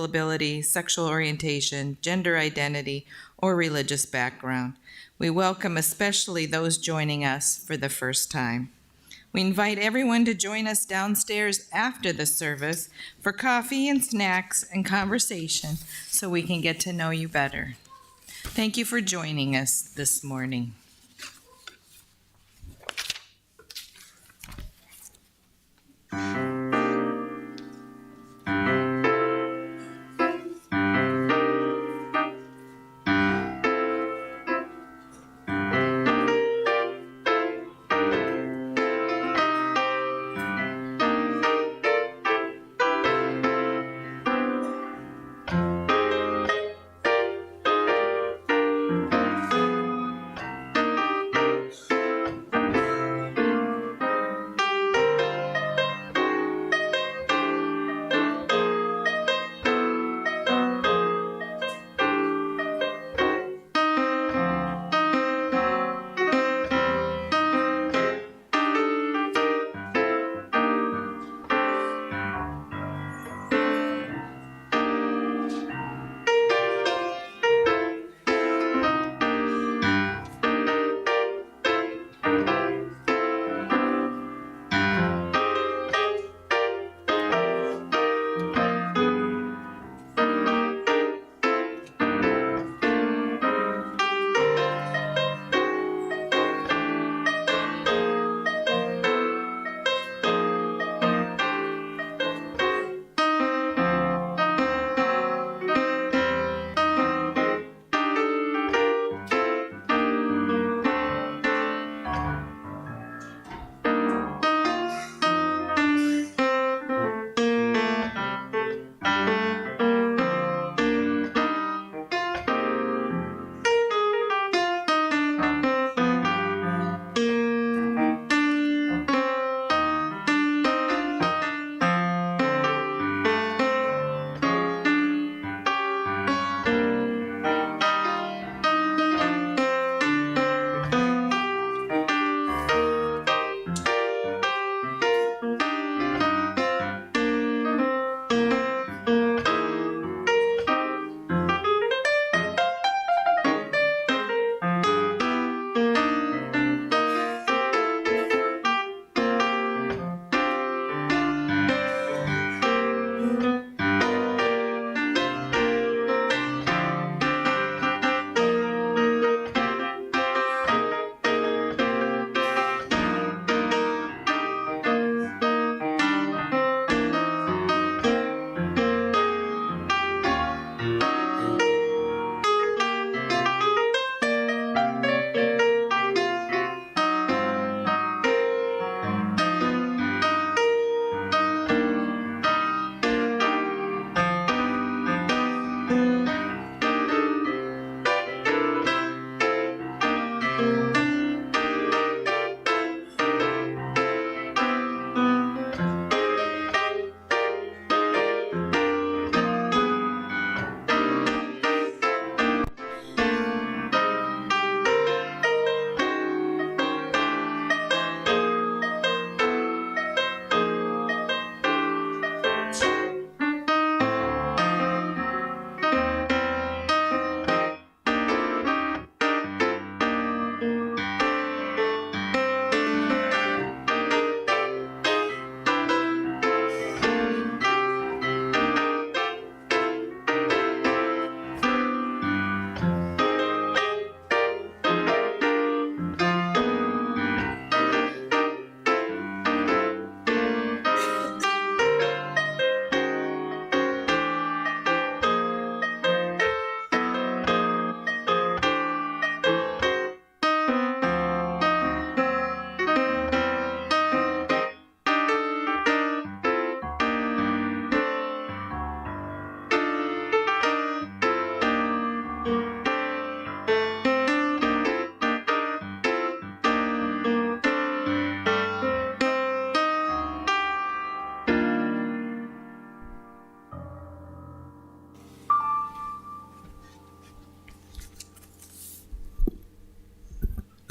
ability, sexual orientation, gender identity, or religious background. We welcome especially those joining us for the first time. We invite everyone to join us downstairs after the service for coffee and snacks and conversation so we can get to know you better. Thank you for joining us this morning.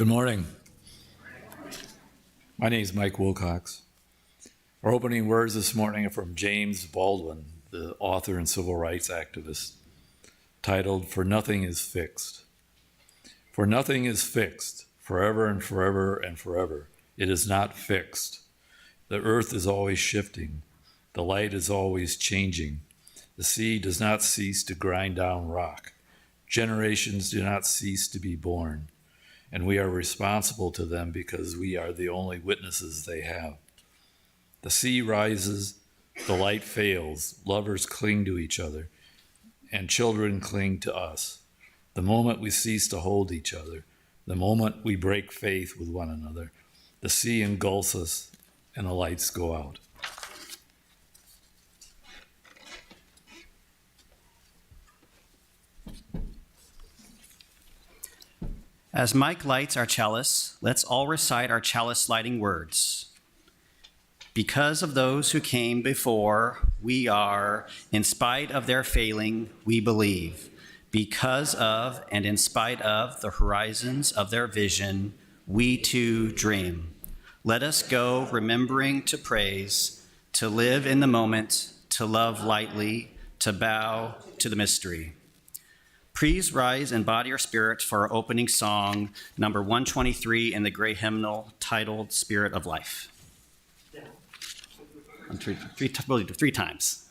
Good morning. My name is Mike Wilcox. Our opening words this morning are from James Baldwin, the author and civil rights activist, titled "For Nothing is Fixed." For nothing is fixed, forever and forever and forever. It is not fixed. The earth is always shifting. The light is always changing. The sea does not cease to grind down rock. Generations do not cease to be born, and we are responsible to them because we are the only witnesses they have. The sea rises, the light fails, lovers cling to each other, and children cling to us. The moment we cease to hold each other, the moment we break faith with one another, the sea engulfs us and the lights go out. As Mike lights our chalice, let's all recite our chalice lighting words. Because of those who came before, we are, in spite of their failing, we believe. Because of and in spite of the horizons of their vision, we too dream. Let us go remembering to praise, to live in the moment, to love lightly, to bow to the mystery. Please rise in body or spirit for our opening song, number 123 in the gray hymnal titled Spirit of Life. Three times.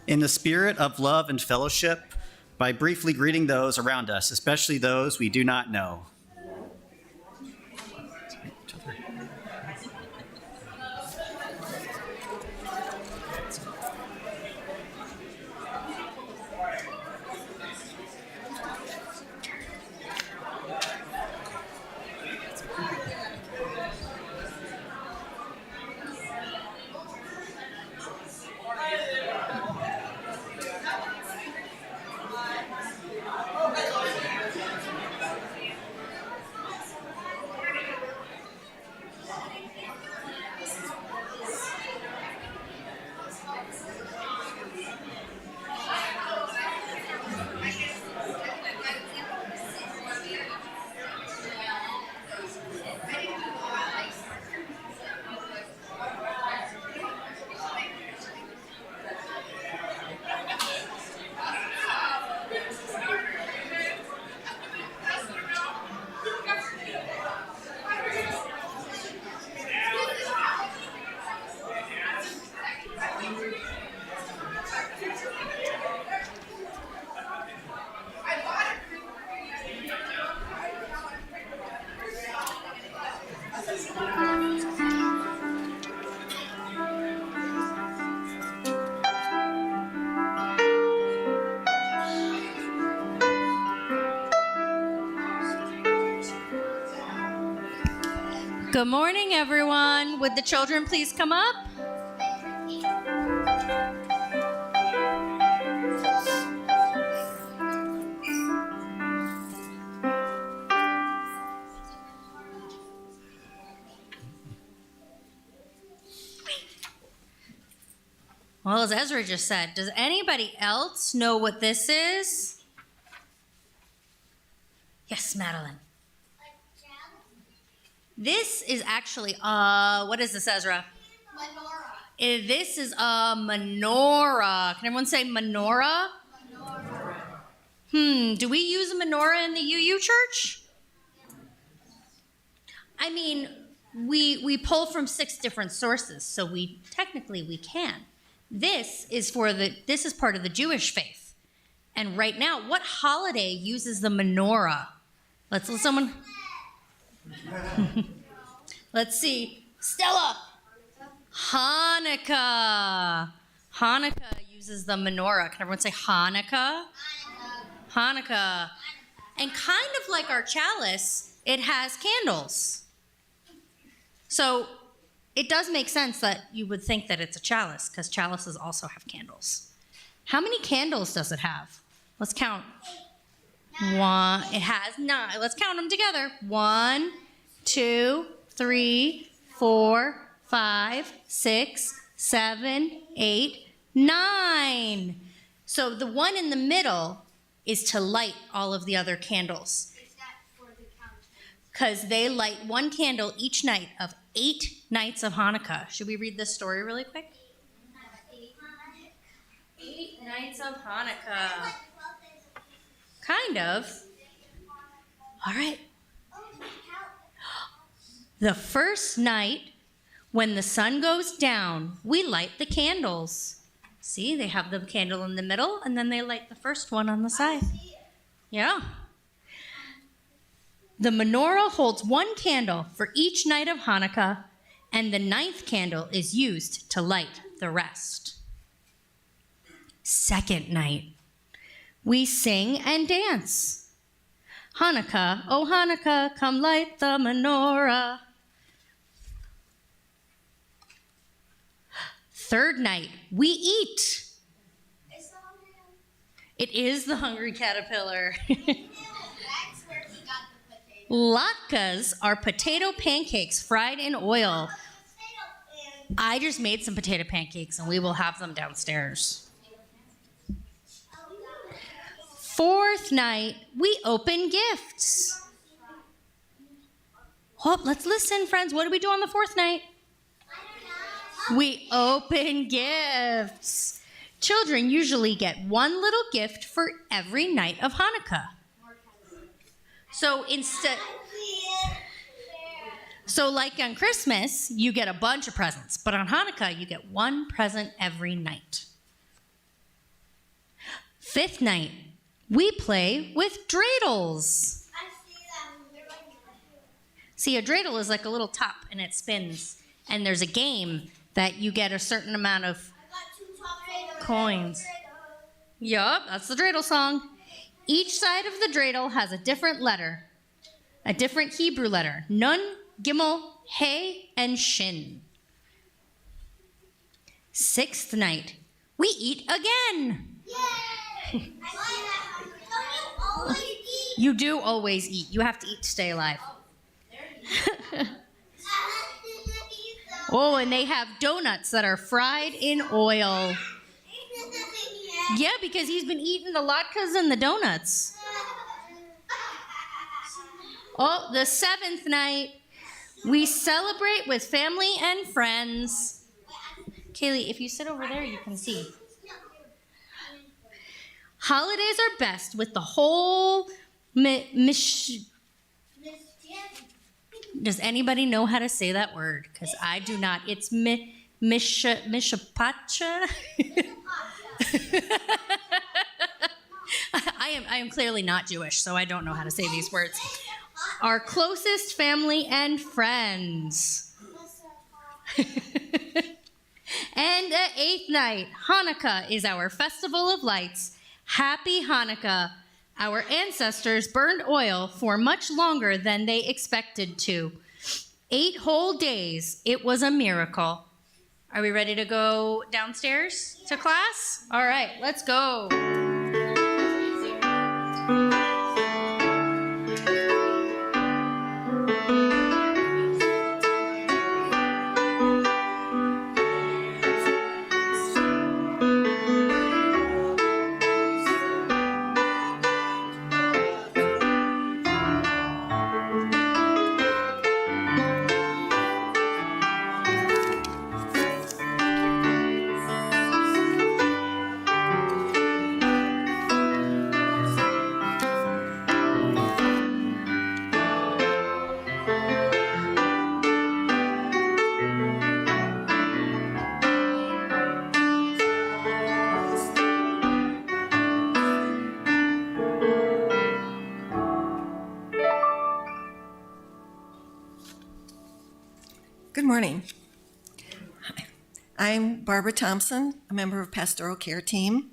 In the spirit of love and fellowship, by briefly greeting those around us, especially those we do not know. Good morning, everyone. Would the children please come up? Well, as Ezra just said, does anybody else know what this is? Yes, Madeline. This is actually, what is this, Ezra? Menorah. This is a menorah. Can everyone say menorah? Menorah. Do we use a menorah in the UU church? I mean, we pull from 6 different sources, so we can. This is part of the Jewish faith. And right now, what holiday uses the menorah? Let's see. Stella. Hanukkah. Hanukkah uses the menorah. Can everyone say Hanukkah? Hanukkah. And kind of like our chalice, it has candles. So it does make sense that you would think that it's a chalice, because chalices also have candles. How many candles does it have? Let's count. 1. It has 9. Let's count them together. 1, 2, 3, 4, 5, 6, 7, 8, 9. So the one in the middle is to light all of the other candles. Is that for the count? Because they light 1 candle each night of 8 nights of Hanukkah. Should we read this story really quick? 8 nights of Hanukkah. Kind of. All right. The first night, when the sun goes down, we light the candles. See, they have the candle in the middle, and then they light the first one on the side. Yeah. The menorah holds 1 candle for each night of Hanukkah, and the 9th candle is used to light the rest. Second night, we sing and dance. Hanukkah, oh Hanukkah, come light the menorah. Third night, we eat. It is the hungry caterpillar. That's where we got the potato. Latkes are potato pancakes fried in oil. I just made some potato pancakes, and we will have them downstairs. Fourth night, we open gifts. Oh, let's listen, friends. What do we do on the 4th night? We open gifts. Children usually get 1 little gift for every night of Hanukkah. So like on Christmas, you get a bunch of presents, but on Hanukkah, you get 1 present every night. 5th night, we play with dreidels. See, a dreidel is like a little top, and it spins. And there's a game that you get a certain amount of coins. Yup, that's the dreidel song. Each side of the dreidel has a different letter, a different Hebrew letter. Nun, Gimel, Hey, and Shin. 6th night, we eat again. Yay! You do always eat. You have to eat to stay alive. Oh, and they have donuts that are fried in oil. Yeah, because he's been eating the latkes and the donuts. Oh, the 7th night, we celebrate with family and friends. Kaylee, if you sit over there, you can see. Holidays are best with the whole Does anybody know how to say that word? Because I do not. It's mishapacha. I am clearly not Jewish, so I don't know how to say these words. Our closest family and friends. And the 8th night, Hanukkah is our festival of lights. Happy Hanukkah. Our ancestors burned oil for much longer than they expected to. 8 whole days. It was a miracle. Are we ready to go downstairs to class? All right, let's go. Good morning. Hi. I'm Barbara Thompson, a member of Pastoral Care Team.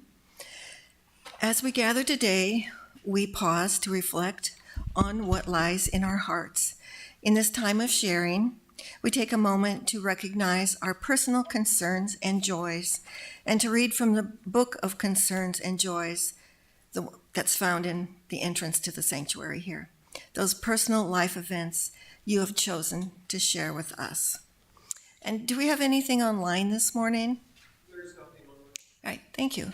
As we gather today, we pause to reflect on what lies in our hearts. In this time of sharing, we take a moment to recognize our personal concerns and joys, and to read from the Book of Concerns and Joys that's found in the entrance to the sanctuary here. Those personal life events you have chosen to share with us. And do we have anything online this morning? There's nothing online. All right, thank you.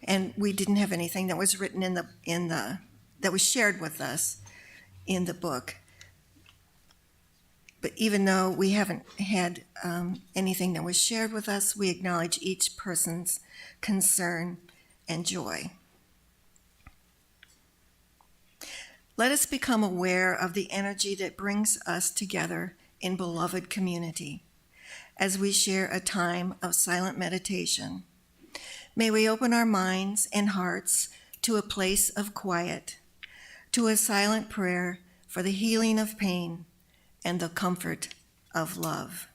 And we didn't have anything that was written that was shared with us in the book. But even though we haven't had anything that was shared with us, we acknowledge each person's concern and joy. Let us become aware of the energy that brings us together in beloved community as we share a time of silent meditation. May we open our minds and hearts to a place of quiet, to a silent prayer for the healing of pain and the comfort of love.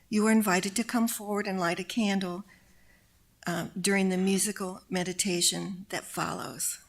You are invited to come forward and light a candle during the musical meditation that follows.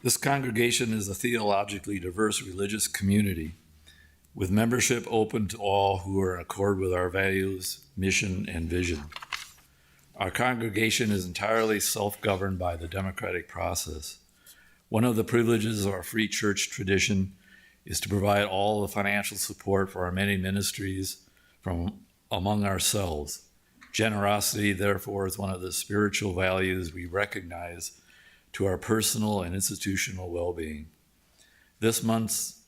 This congregation is a theologically diverse religious community with membership open to all who are in accord with our values, mission, and vision. Our congregation is entirely self-governed by the democratic process. One of the privileges of our free church tradition is to provide all the financial support for our many ministries from among ourselves. Generosity, therefore, is one of the spiritual values we recognize to our personal and institutional well-being. This month's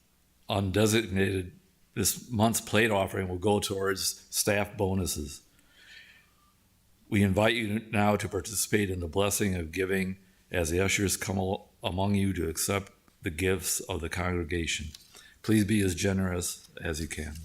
plate offering will go towards staff bonuses. We invite you now to participate in the blessing of giving as the ushers come among you to accept the gifts of the congregation. Please be as generous as you can.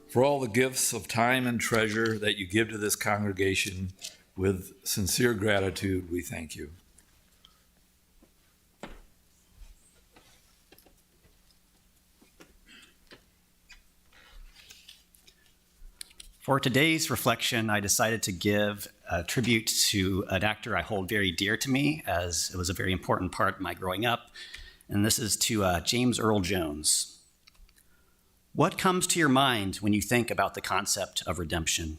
For all the gifts of time and treasure that you give to this congregation, with sincere gratitude, we thank you. For today's reflection, I decided to give a tribute to an actor I hold very dear to me, as it was a very important part of my growing up, and this is to James Earl Jones. What comes to your mind when you think about the concept of redemption?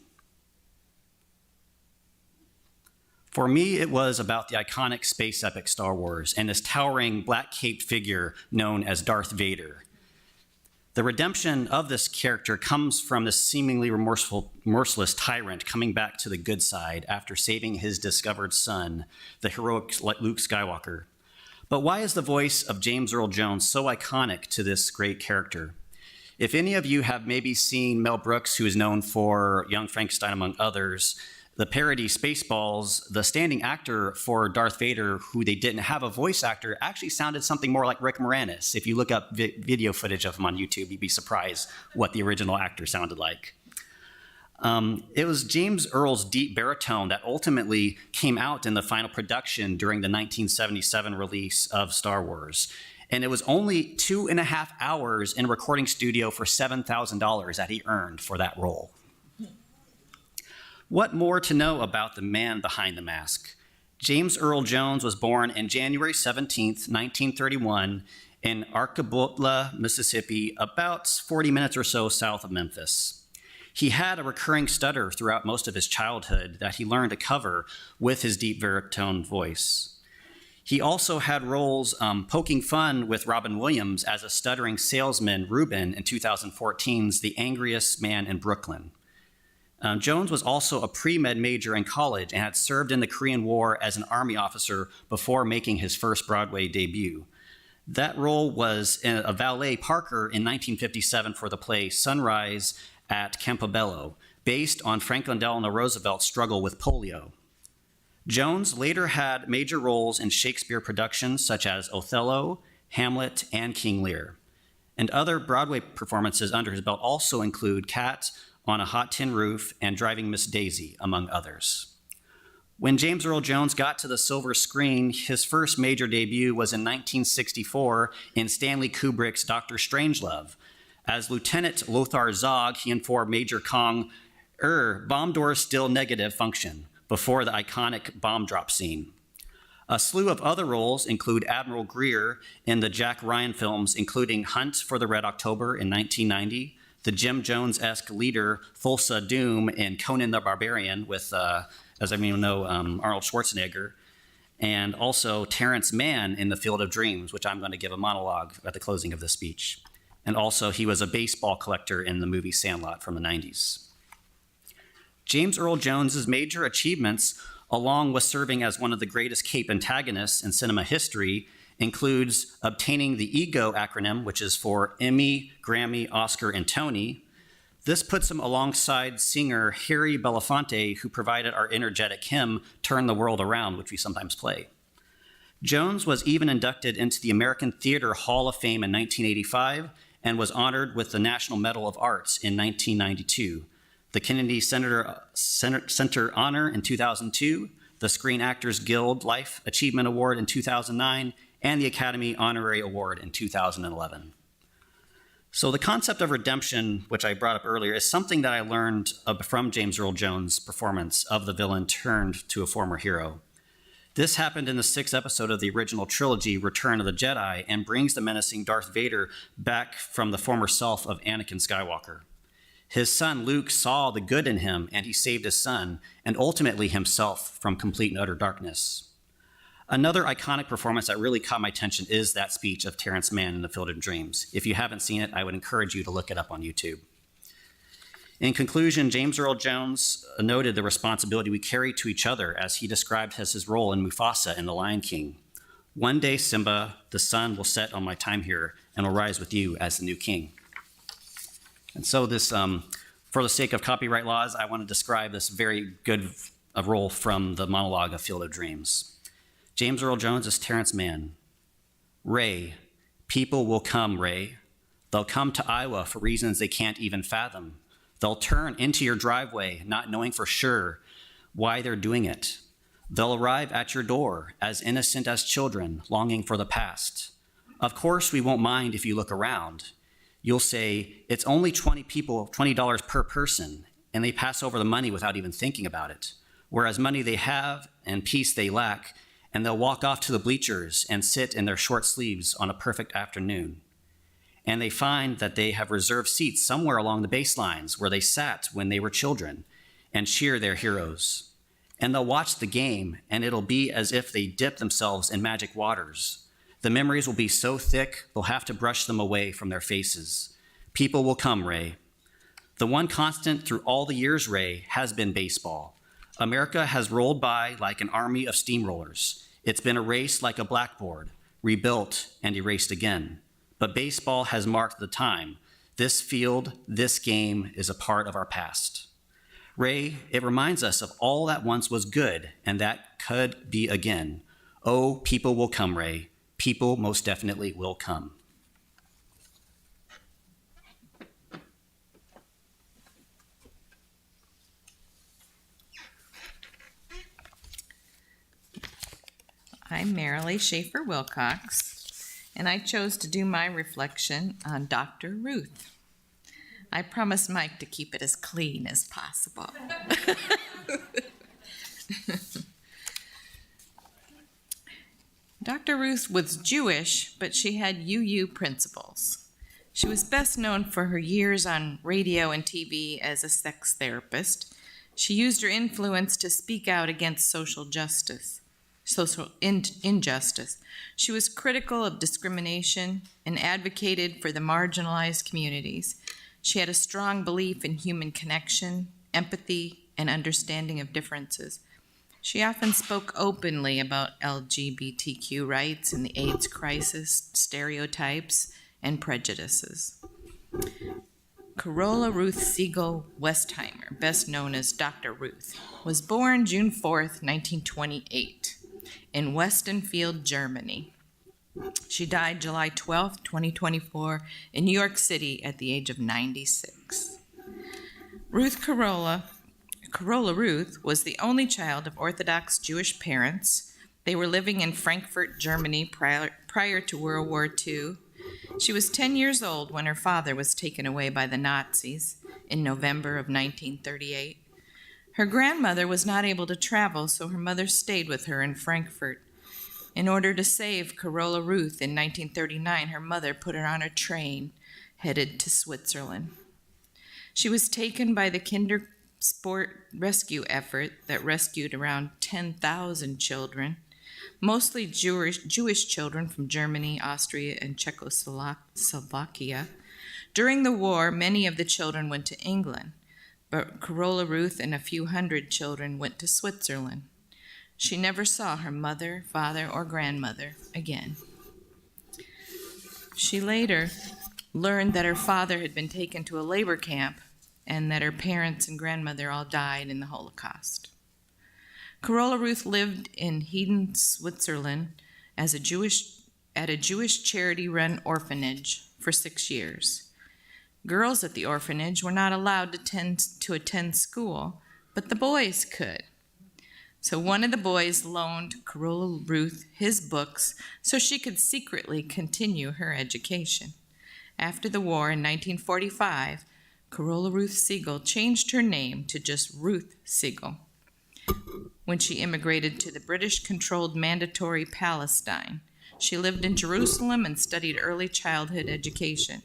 For me, it was about the iconic space epic Star Wars and this towering black-caped figure known as Darth Vader. The redemption of this character comes from this seemingly remorseless tyrant coming back to the good side after saving his discovered son, the heroic Luke Skywalker. But why is the voice of James Earl Jones so iconic to this great character? If any of you have maybe seen Mel Brooks, who is known for Young Frankenstein, among others, the parody Spaceballs, the standing actor for Darth Vader, who they didn't have a voice actor, actually sounded something more like Rick Moranis. If you look up video footage of him on YouTube, you'd be surprised what the original actor sounded like. It was James Earl's deep baritone that ultimately came out in the final production during the 1977 release of Star Wars. And it was only 2.5 hours in a recording studio for $7,000 that he earned for that role. What more to know about the man behind the mask? James Earl Jones was born on January 17th, 1931 in Arcabotla, Mississippi, about 40 minutes or so south of Memphis. He had a recurring stutter throughout most of his childhood that he learned to cover with his deep baritone voice. He also had roles poking fun with Robin Williams as a stuttering salesman, Reuben, in 2014's The Angriest Man in Brooklyn. Jones was also a pre-med major in college and had served in the Korean War as an Army officer before making his first Broadway debut. That role was a valet Parker in 1957 for the play Sunrise at Campobello, based on Franklin Delano Roosevelt's struggle with polio. Jones later had major roles in Shakespeare productions such as Othello, Hamlet, and King Lear. And other Broadway performances under his belt also include Cat on a Hot Tin Roof and Driving Miss Daisy, among others. When James Earl Jones got to the silver screen, his first major debut was in 1964 in Stanley Kubrick's Dr. Strangelove. As Lieutenant Lothar Zog, he informed Major Kong, bomb doors still negative function, before the iconic bomb drop scene. A slew of other roles include Admiral Greer in the Jack Ryan films, including Hunt for the Red October in 1990, the Jim Jones-esque leader Thulsa Doom in Conan the Barbarian with, as I mean, Arnold Schwarzenegger, and also Terrence Mann in The Field of Dreams, which I'm going to give a monologue at the closing of this speech. And also he was a baseball collector in the movie Sandlot from the 90s. James Earl Jones's major achievements, along with serving as one of the greatest Cape antagonists in cinema history, includes obtaining the EGO acronym, which is for Emmy, Grammy, Oscar, and Tony. This puts him alongside singer Harry Belafonte, who provided our energetic hymn, Turn the World Around, which we sometimes play. Jones was even inducted into the American Theater Hall of Fame in 1985 and was honored with the National Medal of Arts in 1992. The Kennedy Center Honor in 2002, the Screen Actors Guild Life Achievement Award in 2009, and the Academy Honorary Award in 2011. So the concept of redemption, which I brought up earlier, is something that I learned from James Earl Jones' performance of the villain turned to a former hero. This happened in the 6th episode of the original trilogy, Return of the Jedi, and brings the menacing Darth Vader back from the former self of Anakin Skywalker. His son Luke saw the good in him, and he saved his son, and ultimately himself, from complete and utter darkness. Another iconic performance that really caught my attention is that speech of Terrence Mann in The Field of Dreams. If you haven't seen it, I would encourage you to look it up on YouTube. In conclusion, James Earl Jones noted the responsibility we carry to each other as he described as his role in Mufasa in The Lion King. One day, Simba, the sun will set on my time here and will rise with you as the new king. And so this, for the sake of copyright laws, I want to describe this very good role from the monologue of Field of Dreams. James Earl Jones is Terrence Mann. Ray, people will come, Ray. They'll come to Iowa for reasons they can't even fathom. They'll turn into your driveway, not knowing for sure why they're doing it. They'll arrive at your door, as innocent as children, longing for the past. Of course, we won't mind if you look around. You'll say, it's only 20 people, $20 per person, and they pass over the money without even thinking about it. Whereas money they have and peace they lack, and they'll walk off to the bleachers and sit in their short sleeves on a perfect afternoon. And they find that they have reserved seats somewhere along the baselines where they sat when they were children and cheer their heroes. And they'll watch the game, and it'll be as if they dip themselves in magic waters. The memories will be so thick, they'll have to brush them away from their faces. People will come, Ray. The one constant through all the years, Ray, has been baseball. America has rolled by like an army of steamrollers. It's been erased like a blackboard, rebuilt and erased again. But baseball has marked the time. This field, this game is a part of our past. Ray, it reminds us of all that once was good and that could be again. Oh, people will come, Ray. People most definitely will come. I'm Marilee Schafer-Wilcox, and I chose to do my reflection on Dr. Ruth. I promised Mike to keep it as clean as possible. Dr. Ruth was Jewish, but she had UU principles. She was best known for her years on radio and TV as a sex therapist. She used her influence to speak out against social justice. social injustice. She was critical of discrimination and advocated for the marginalized communities. She had a strong belief in human connection, empathy, and understanding of differences. She often spoke openly about LGBTQ rights and the AIDS crisis, stereotypes, and prejudices. Carola Ruth Siegel Westheimer, best known as Dr. Ruth, was born June 4th, 1928, in Westenfeld, Germany. She died July 12th, 2024, in New York City at the age of 96. Carola Ruth was the only child of Orthodox Jewish parents. They were living in Frankfurt, Germany prior to World War II. She was 10 years old when her father was taken away by the Nazis in November of 1938. Her grandmother was not able to travel, so her mother stayed with her in Frankfurt. In order to save Carola Ruth in 1939, her mother put her on a train headed to Switzerland. She was taken by the Kinder Sport rescue effort that rescued around 10,000 children, mostly Jewish children from Germany, Austria, and Czechoslovakia. During the war, many of the children went to England, but Carola Ruth and a few hundred children went to Switzerland. She never saw her mother, father, or grandmother again. She later learned that her father had been taken to a labor camp and that her parents and grandmother all died in the Holocaust. Carola Ruth lived in Meden, Switzerland at a Jewish charity-run orphanage for 6 years. Girls at the orphanage were not allowed to attend school, but the boys could. So one of the boys loaned Carola Ruth his books so she could secretly continue her education. After the war in 1945, Carola Ruth Siegel changed her name to just Ruth Siegel when she immigrated to the British-controlled Mandatory Palestine. She lived in Jerusalem and studied early childhood education.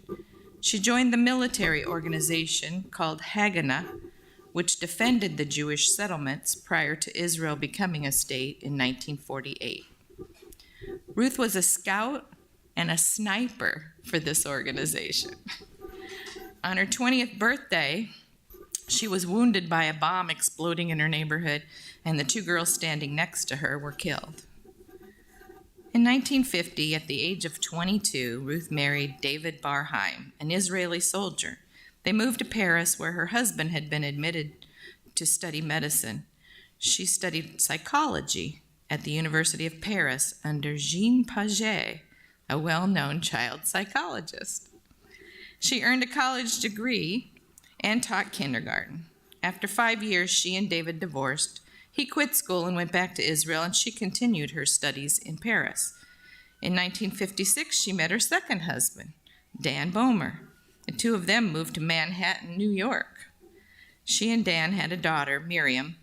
She joined the military organization called Haganah, which defended the Jewish settlements prior to Israel becoming a state in 1948. Ruth was a scout and a sniper for this organization. On her 20th birthday, she was wounded by a bomb exploding in her neighborhood, and the two girls standing next to her were killed. In 1950, at the age of 22, Ruth married David Barheim, an Israeli soldier. They moved to Paris, where her husband had been admitted to study medicine. She studied psychology at the University of Paris under Jean Paget, a well-known child psychologist. She earned a college degree and taught kindergarten. After 5 years, she and David divorced. He quit school and went back to Israel, and she continued her studies in Paris. In 1956, she met her second husband, Dan Bomer. The two of them moved to Manhattan, New York. She and Dan had a daughter, Miriam.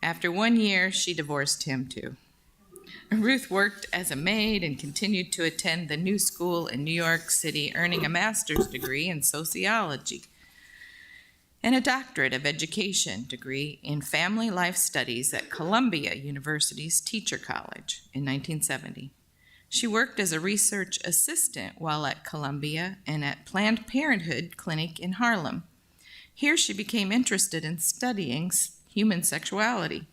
After 1 year, she divorced him too. Ruth worked as a maid and continued to attend the New School in New York City, earning a master's degree in sociology and a doctorate of education degree in family life studies at Columbia University's Teacher College in 1970. She worked as a research assistant while at Columbia and at Planned Parenthood Clinic in Harlem. Here she became interested in studying human sexuality.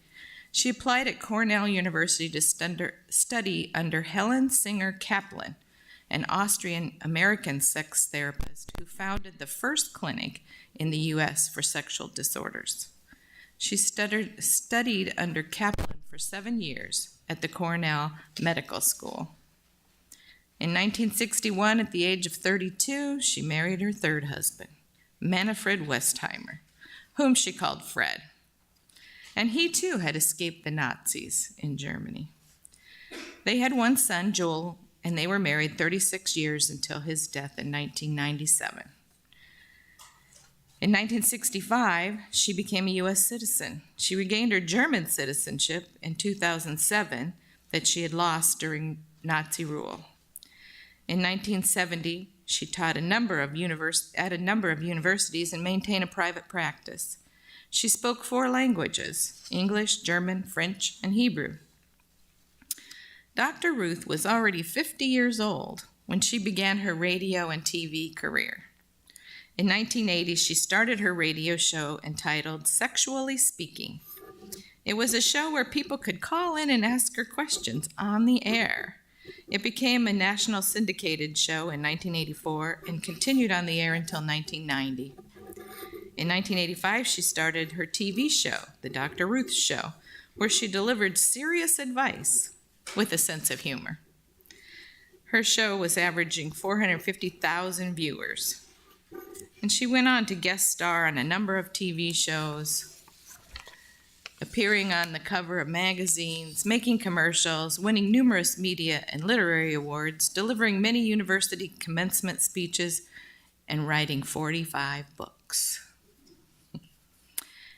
She applied at Cornell University to study under Helen Singer Kaplan, an Austrian-American sex therapist who founded the first clinic in the U.S. for sexual disorders. She studied under Kaplan for 7 years at the Cornell Medical School. In 1961, at the age of 32, she married her third husband, Manfred Westheimer, whom she called Fred. And he too had escaped the Nazis in Germany. They had one son, Joel, and they were married 36 years until his death in 1997. In 1965, she became a U.S. citizen. She regained her German citizenship in 2007 that she had lost during Nazi rule. In 1970, she taught at a number of universities and maintained a private practice. She spoke 4 languages: English, German, French, and Hebrew. Dr. Ruth was already 50 years old when she began her radio and TV career. In 1980, she started her radio show entitled Sexually Speaking. It was a show where people could call in and ask her questions on the air. It became a national syndicated show in 1984 and continued on the air until 1990. In 1985, she started her TV show, The Dr. Ruth Show, where she delivered serious advice with a sense of humor. Her show was averaging 450,000 viewers. And she went on to guest star on a number of TV shows, appearing on the cover of magazines, making commercials, winning numerous media and literary awards, delivering many university commencement speeches, and writing 45 books.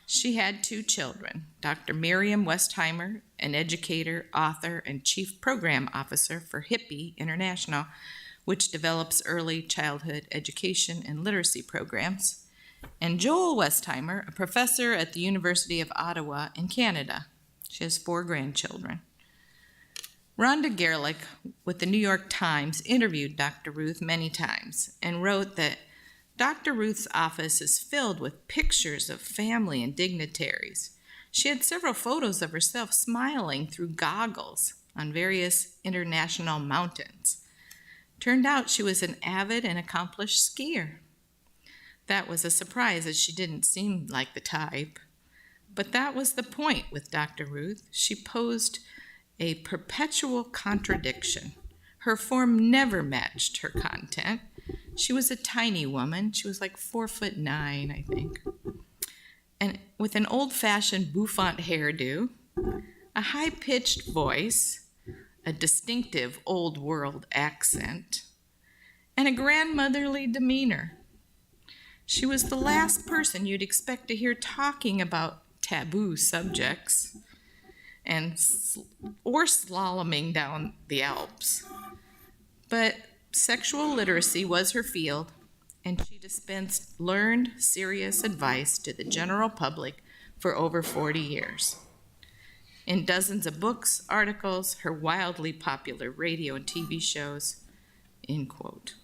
She had 2 children, Dr. Miriam Westheimer, an educator, author, and chief program officer for Hippie International, which develops early childhood education and literacy programs, and Joel Westheimer, a professor at the University of Ottawa in Canada. She has 4 grandchildren. Rhonda Gerlich with the New York Times interviewed Dr. Ruth many times and wrote that Dr. Ruth's office is filled with pictures of family and dignitaries. She had several photos of herself smiling through goggles on various international mountains. Turned out she was an avid and accomplished skier. That was a surprise, as she didn't seem like the type. But that was the point with Dr. Ruth. She posed a perpetual contradiction. Her form never matched her content. She was a tiny woman. She was like 4'9", I think. And with an old-fashioned bouffant hairdo, a high-pitched voice, a distinctive old-world accent, and a grandmotherly demeanor. She was the last person you'd expect to hear talking about taboo subjects or slaloming down the Alps. But sexual literacy was her field, and she dispensed learned, serious advice to the general public for over 40 years. In dozens of books, articles, her wildly popular radio and TV shows, end quote.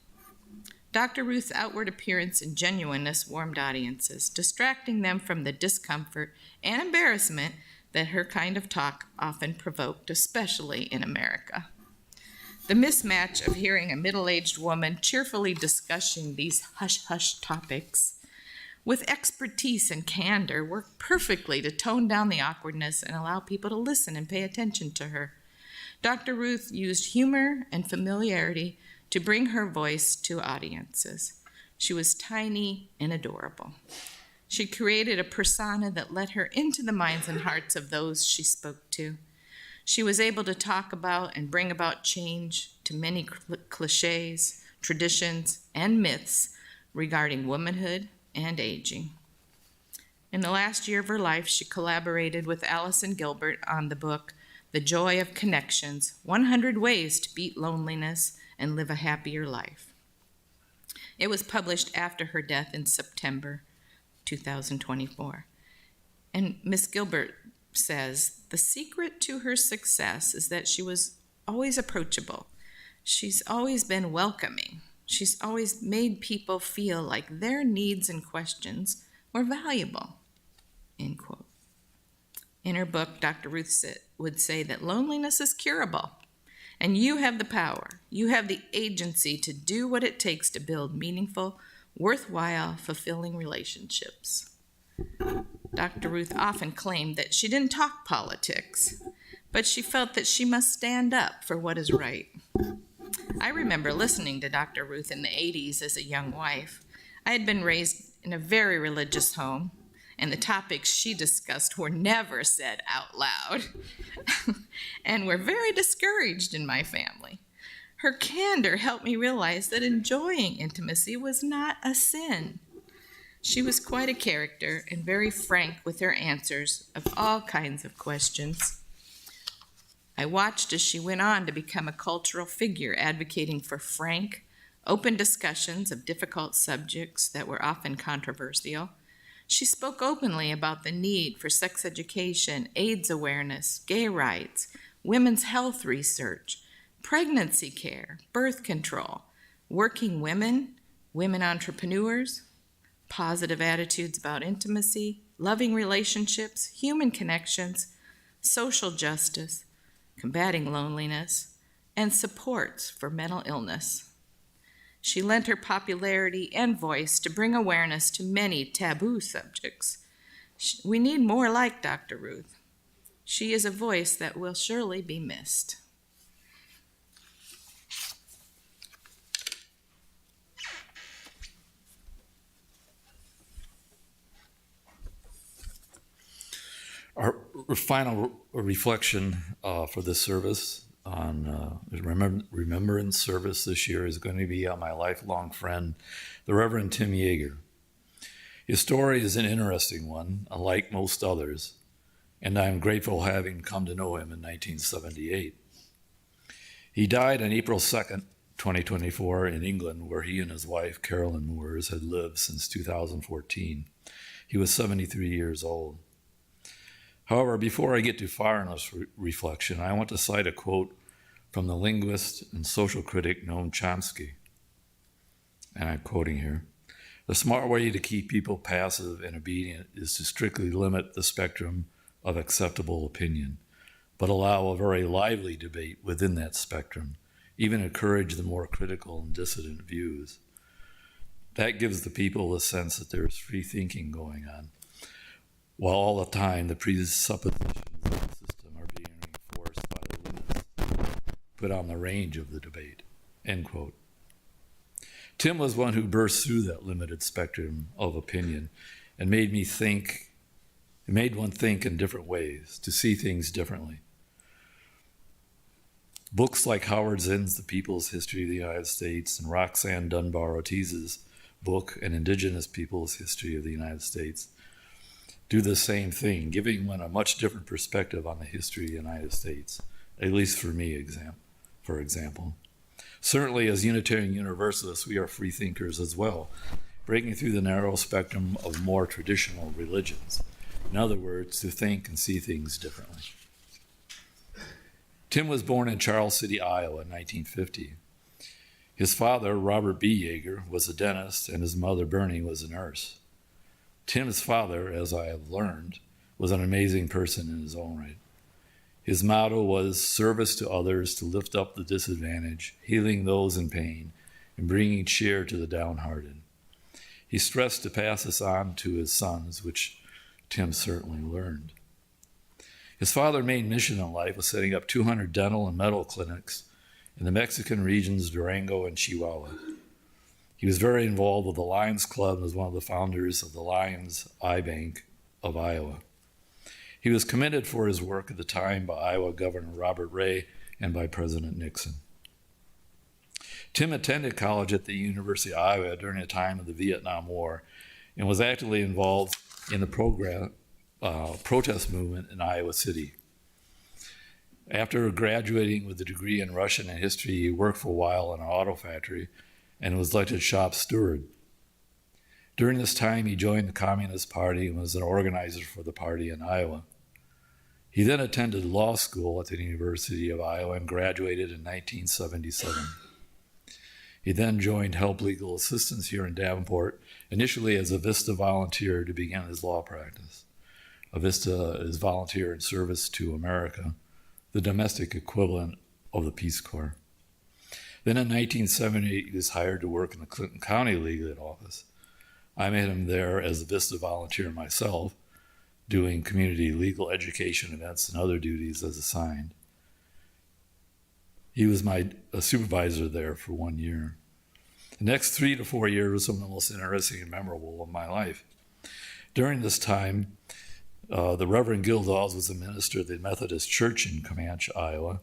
Dr. Ruth's outward appearance and genuineness warmed audiences, distracting them from the discomfort and embarrassment that her kind of talk often provoked, especially in America. The mismatch of hearing a middle-aged woman cheerfully discussing these hush-hush topics with expertise and candor worked perfectly to tone down the awkwardness and allow people to listen and pay attention to her. Dr. Ruth used humor and familiarity to bring her voice to audiences. She was tiny and adorable. She created a persona that led her into the minds and hearts of those she spoke to. She was able to talk about and bring about change to many cliches, traditions, and myths regarding womanhood and aging. In the last year of her life, she collaborated with Allison Gilbert on the book, The Joy of Connections, 100 Ways to Beat Loneliness and Live a Happier Life. It was published after her death in September 2024. And Miss Gilbert says, the secret to her success is that she was always approachable. She's always been welcoming. She's always made people feel like their needs and questions were valuable, end quote. In her book, Dr. Ruth would say that loneliness is curable, and you have the power. You have the agency to do what it takes to build meaningful, worthwhile, fulfilling relationships. Dr. Ruth often claimed that she didn't talk politics, but she felt that she must stand up for what is right. I remember listening to Dr. Ruth in the 80s as a young wife. I had been raised in a very religious home, and the topics she discussed were never said out loud and were very discouraged in my family. Her candor helped me realize that enjoying intimacy was not a sin. She was quite a character and very frank with her answers of all kinds of questions. I watched as she went on to become a cultural figure advocating for frank, open discussions of difficult subjects that were often controversial. She spoke openly about the need for sex education, AIDS awareness, gay rights, women's health research, pregnancy care, birth control, working women, women entrepreneurs, positive attitudes about intimacy, loving relationships, human connections, social justice, combating loneliness, and supports for mental illness. She lent her popularity and voice to bring awareness to many taboo subjects. We need more like Dr. Ruth. She is a voice that will surely be missed. Our final reflection for this service on Remembrance service this year is going to be on my lifelong friend, the Reverend Tim Yeager. His story is an interesting one, unlike most others, and I am grateful having come to know him in 1978. He died on April 2nd, 2024 in England, where he and his wife, Carolyn Moores, had lived since 2014. He was 73 years old. However, before I get too far in this reflection, I want to cite a quote from the linguist and social critic Noam Chomsky. And I'm quoting here. "The smart way to keep people passive and obedient is to strictly limit the spectrum of acceptable opinion, but allow a very lively debate within that spectrum, even encourage the more critical and dissident views. That gives the people a sense that there is free thinking going on, while all the time the presuppositions of the system are being reinforced by the limits put on the range of the debate." End quote. Tim was one who burst through that limited spectrum of opinion and made one think in different ways, to see things differently. Books like Howard Zinn's The People's History of the United States and Roxanne Dunbar Ortiz's book, An Indigenous People's History of the United States, do the same thing, giving one a much different perspective on the history of the United States, at least for me, for example. Certainly, as Unitarian Universalists, we are free thinkers as well, breaking through the narrow spectrum of more traditional religions. In other words, to think and see things differently. Tim was born in Charles City, Iowa in 1950. His father, Robert B. Yeager, was a dentist, and his mother, Bernie, was a nurse. Tim's father, as I have learned, was an amazing person in his own right. His motto was service to others to lift up the disadvantaged, healing those in pain, and bringing cheer to the downhearted. He stressed to pass this on to his sons, which Tim certainly learned. His father's main mission in life was setting up 200 dental and medical clinics in the Mexican regions Durango and Chihuahua. He was very involved with the Lions Club and was one of the founders of the Lions Eye Bank of Iowa. He was commended for his work at the time by Iowa Governor Robert Ray and by President Nixon. Tim attended college at the University of Iowa during the time of the Vietnam War and was actively involved in the protest movement in Iowa City. After graduating with a degree in Russian and history, he worked for a while in an auto factory and was elected shop steward. During this time, he joined the Communist Party and was an organizer for the party in Iowa. He then attended law school at the University of Iowa and graduated in 1977. He then joined Help Legal Assistance here in Davenport, initially as a VISTA volunteer to begin his law practice. A VISTA is Volunteer in Service to America, the domestic equivalent of the Peace Corps. Then in 1978, he was hired to work in the Clinton County Legal Aid Office. I met him there as a VISTA volunteer myself, doing community legal education events and other duties as assigned. He was my supervisor there for 1 year. The next 3 to 4 years were some of the most interesting and memorable of my life. During this time, the Reverend Gil Dawes was a minister of the Methodist Church in Comanche, Iowa.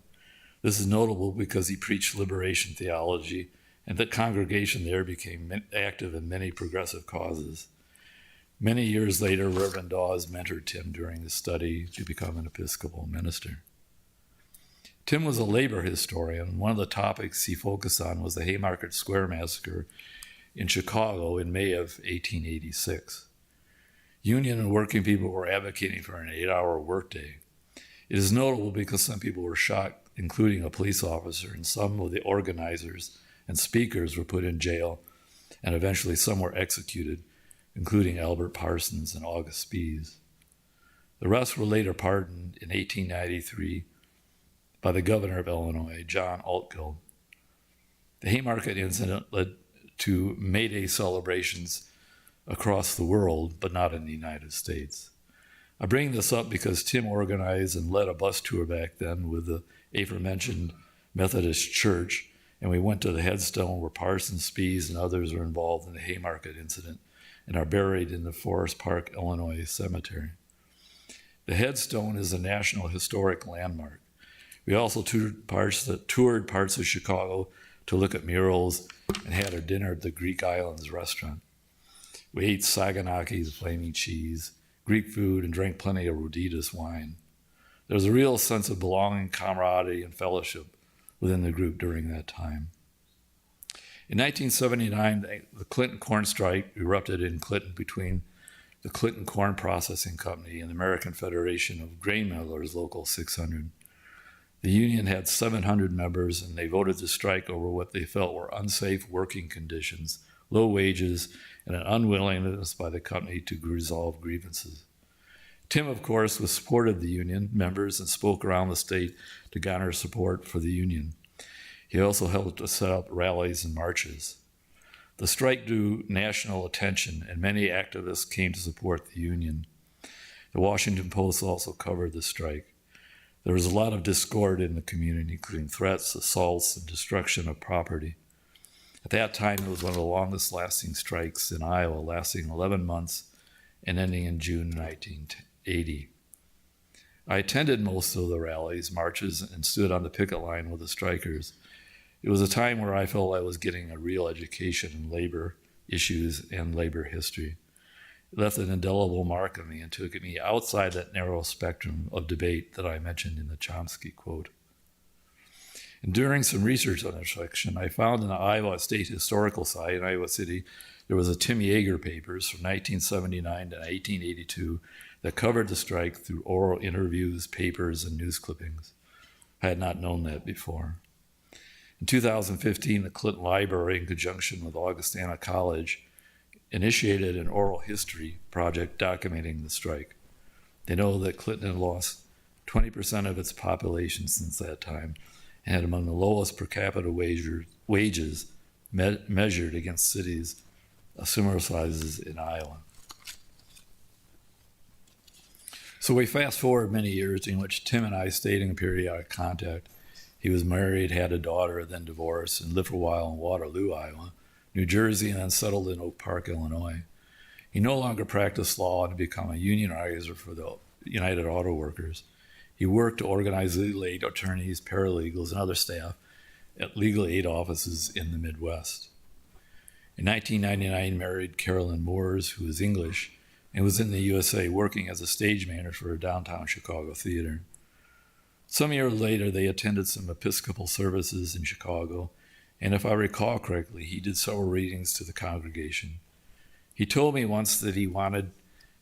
This is notable because he preached liberation theology, and the congregation there became active in many progressive causes. Many years later, Reverend Dawes mentored Tim during his study to become an Episcopal minister. Tim was a labor historian, and one of the topics he focused on was the Haymarket Square Massacre in Chicago in May of 1886. Union and working people were advocating for an 8-hour workday. It is notable because some people were shocked, including a police officer, and some of the organizers and speakers were put in jail, and eventually some were executed, including Albert Parsons and August Spies. The rest were later pardoned in 1893 by the governor of Illinois, John Altgeld. The Haymarket incident led to May Day celebrations across the world, but not in the United States. I bring this up because Tim organized and led a bus tour back then with the aforementioned Methodist Church, and we went to the headstone where Parsons, Spies, and others were involved in the Haymarket incident and are buried in the Forest Park, Illinois cemetery. The headstone is a National Historic Landmark. We also toured parts of Chicago to look at murals and had our dinner at the Greek Islands restaurant. We ate saganaki, the flaming cheese, Greek food, and drank plenty of Roditas wine. There was a real sense of belonging, camaraderie, and fellowship within the group during that time. In 1979, the Clinton corn strike erupted in Clinton between the Clinton Corn Processing Company and the American Federation of Grain Millers Local 600. The union had 700 members, and they voted to strike over what they felt were unsafe working conditions, low wages, and an unwillingness by the company to resolve grievances. Tim, of course, supported the union members and spoke around the state to garner support for the union. He also helped to set up rallies and marches. The strike drew national attention, and many activists came to support the union. The Washington Post also covered the strike. There was a lot of discord in the community, including threats, assaults, and destruction of property. At that time, it was one of the longest-lasting strikes in Iowa, lasting 11 months and ending in June 1980. I attended most of the rallies, marches, and stood on the picket line with the strikers. It was a time where I felt I was getting a real education in labor issues and labor history. It left an indelible mark on me and took me outside that narrow spectrum of debate that I mentioned in the Chomsky quote. And during some research on this section, I found in the Iowa State Historical Society in Iowa City, there was a Tim Yeager papers from 1979 to 1882 that covered the strike through oral interviews, papers, and news clippings. I had not known that before. In 2015, the Clinton Library, in conjunction with Augustana College, initiated an oral history project documenting the strike. They know that Clinton had lost 20% of its population since that time and had among the lowest per capita wages measured against cities of similar sizes in Iowa. So we fast forward many years in which Tim and I stayed in periodic contact. He was married, had a daughter, then divorced, and lived for a while in Waterloo, Iowa, New Jersey, and then settled in Oak Park, Illinois. He no longer practiced law and had become a union organizer for the United Auto Workers. He worked to organize legal aid attorneys, paralegals, and other staff at legal aid offices in the Midwest. In 1999, married Carolyn Moores, who is English, and was in the USA working as a stage manager for a downtown Chicago theater. Some years later, they attended some Episcopal services in Chicago, and if I recall correctly, he did several readings to the congregation. He told me once that he wanted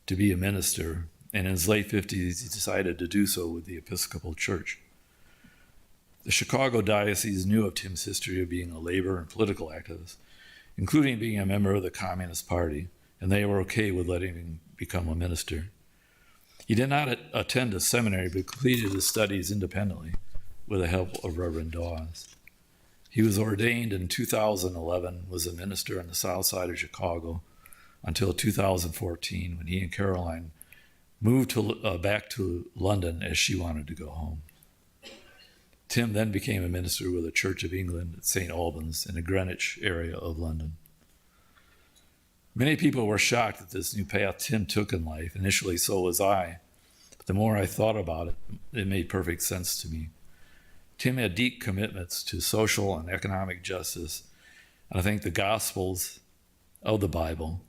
to be a minister, and in his late 50s, he decided to do so with the Episcopal Church. The Chicago Diocese knew of Tim's history of being a labor and political activist, including being a member of the Communist Party, and they were okay with letting him become a minister. He did not attend a seminary, but completed his studies independently with the help of Reverend Dawes. He was ordained in 2011, was a minister on the south side of Chicago until 2014, when he and Caroline moved back to London as she wanted to go home. Tim then became a minister with the Church of England at St. Albans in the Greenwich area of London. Many people were shocked at this new path Tim took in life. Initially, so was I. But the more I thought about it, it made perfect sense to me. Tim had deep commitments to social and economic justice, and I think the Gospels of the Bible,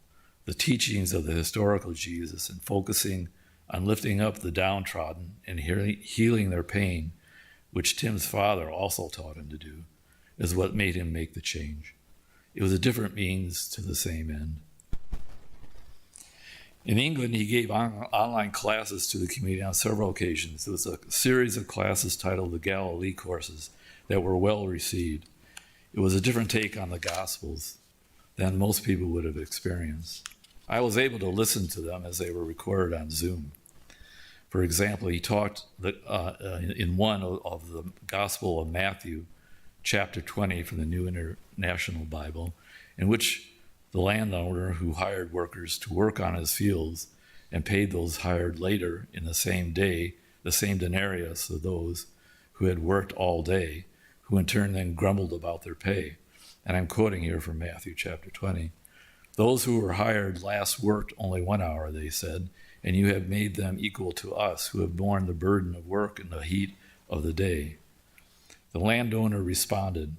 the teachings of the historical Jesus, and focusing on lifting up the downtrodden and healing their pain, which Tim's father also taught him to do, is what made him make the change. It was a different means to the same end. In England, he gave online classes to the community on several occasions. It was a series of classes titled the Galilee courses that were well received. It was a different take on the Gospels than most people would have experienced. I was able to listen to them as they were recorded on Zoom. For example, he talked in one of the Gospel of Matthew, chapter 20 from the New International Bible, in which the landowner who hired workers to work on his fields and paid those hired later in the same day, the same denarius of those who had worked all day, who in turn then grumbled about their pay. And I'm quoting here from Matthew chapter 20. Those who were hired last worked only 1 hour, they said, and you have made them equal to us who have borne the burden of work in the heat of the day. The landowner responded,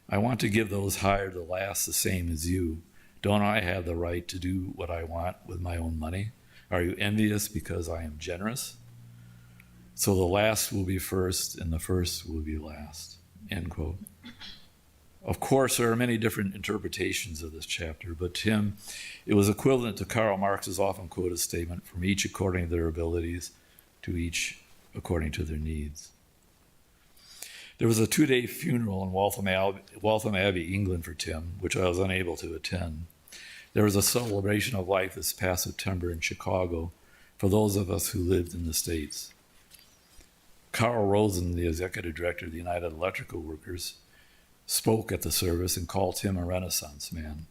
I want to give those hired the last the same as you. Don't I have the right to do what I want with my own money? Are you envious because I am generous? So the last will be first and the first will be last. End quote. Of course, there are many different interpretations of this chapter, but to him, it was equivalent to Karl Marx's often quoted statement, from each according to their abilities, to each according to their needs. There was a 2-day funeral in Waltham Abbey, England for Tim, which I was unable to attend. There was a celebration of life this past September in Chicago for those of us who lived in the States. Carl Rosen, the executive director of the United Electrical Workers, spoke at the service and called him a Renaissance man.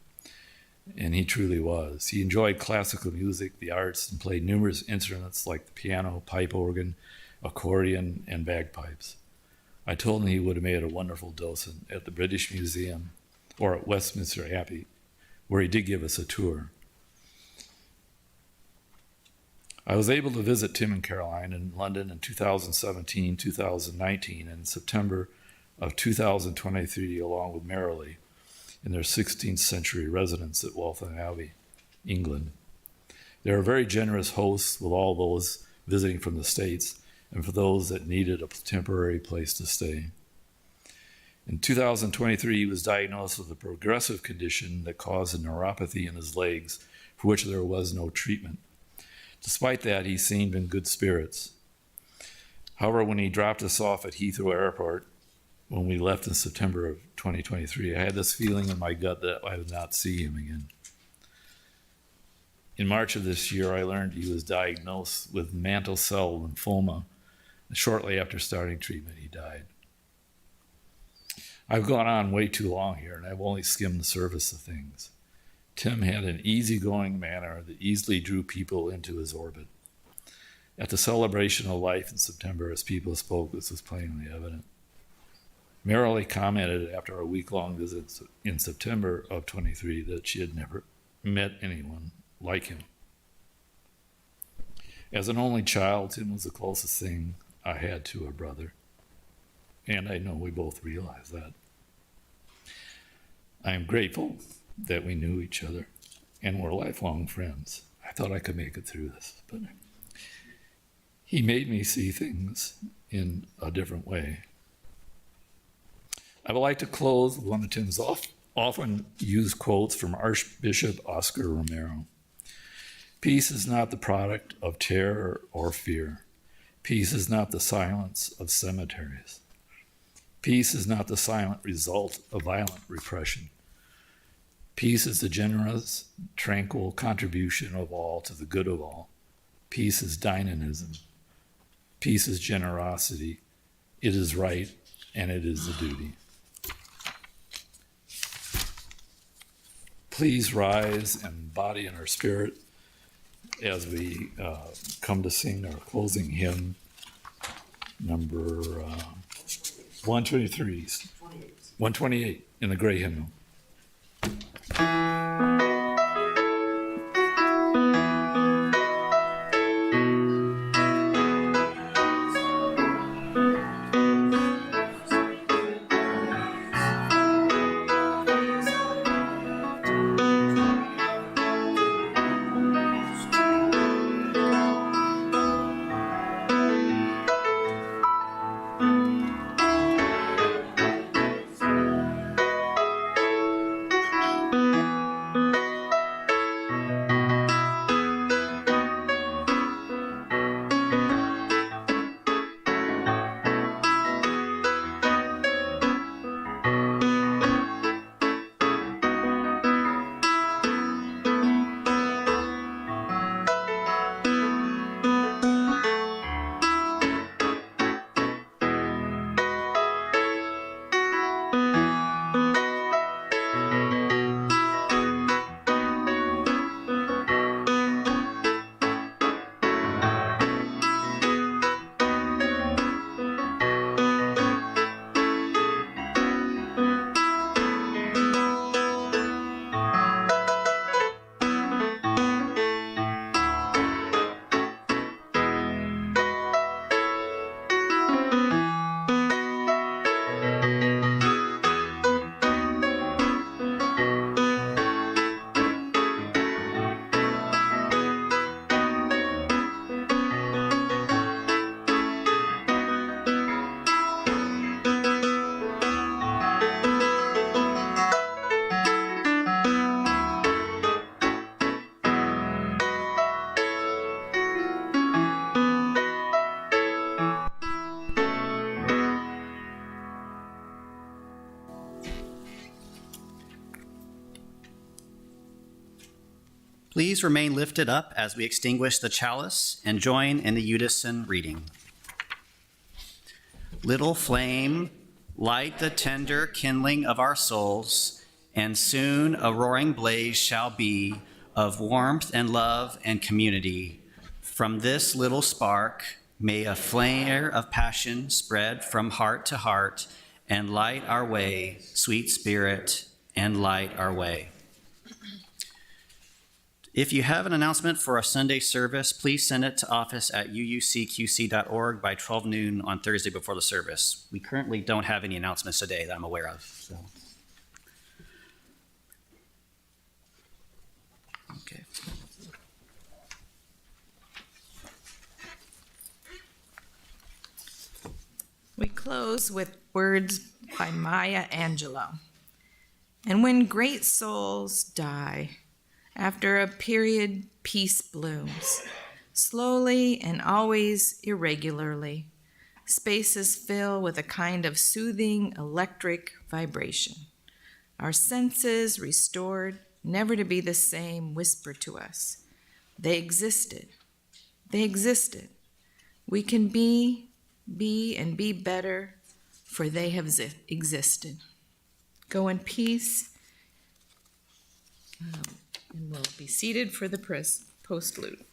And he truly was. He enjoyed classical music, the arts, and played numerous instruments like the piano, pipe organ, accordion, and bagpipes. I told him he would have made a wonderful docent at the British Museum or at Westminster Abbey, where he did give us a tour. I was able to visit Tim and Caroline in London in 2017, 2019, and in September of 2023, along with Marilee, in their 16th century residence at Waltham Abbey, England. They are very generous hosts with all those visiting from the States and for those that needed a temporary place to stay. In 2023, he was diagnosed with a progressive condition that caused a neuropathy in his legs, for which there was no treatment. Despite that, he seemed in good spirits. However, when he dropped us off at Heathrow Airport, when we left in September of 2023, I had this feeling in my gut that I would not see him again. In March of this year, I learned he was diagnosed with mantle cell lymphoma, and shortly after starting treatment, he died. I've gone on way too long here, and I've only skimmed the surface of things. Tim had an easygoing manner that easily drew people into his orbit. At the celebration of life in September, as people spoke, this was plainly evident. Marilee commented after our week-long visit in September of 23 that she had never met anyone like him. As an only child, Tim was the closest thing I had to a brother, and I know we both realize that. I am grateful that we knew each other and were lifelong friends. I thought I could make it through this, but he made me see things in a different way. I would like to close with one of Tim's often used quotes from Archbishop Oscar Romero. Peace is not the product of terror or fear. Peace is not the silence of cemeteries. Peace is not the silent result of violent repression. Peace is the generous, tranquil contribution of all to the good of all. Peace is dynamism. Peace is generosity. It is right, and it is a duty. Please rise and body in our spirit as we come to sing our closing hymn, number 128 in the gray hymnal. Please remain lifted up as we extinguish the chalice and join in the unison reading. Little flame, light the tender kindling of our souls, and soon a roaring blaze shall be of warmth and love and community. From this little spark, may a flare of passion spread from heart to heart and light our way, sweet Spirit, and light our way. If you have an announcement for a Sunday service, please send it to office@uucqc.org by 12 noon on Thursday before the service. We currently don't have any announcements today that I'm aware of. So. Okay. We close with words by Maya Angelou. And when great souls die, after a period, peace blooms, slowly and always irregularly. Spaces fill with a kind of soothing electric vibration. Our senses restored, never to be the same, whisper to us. They existed. They existed. We can be and be better, for they have existed. Go in peace. And we'll be seated for the postlude.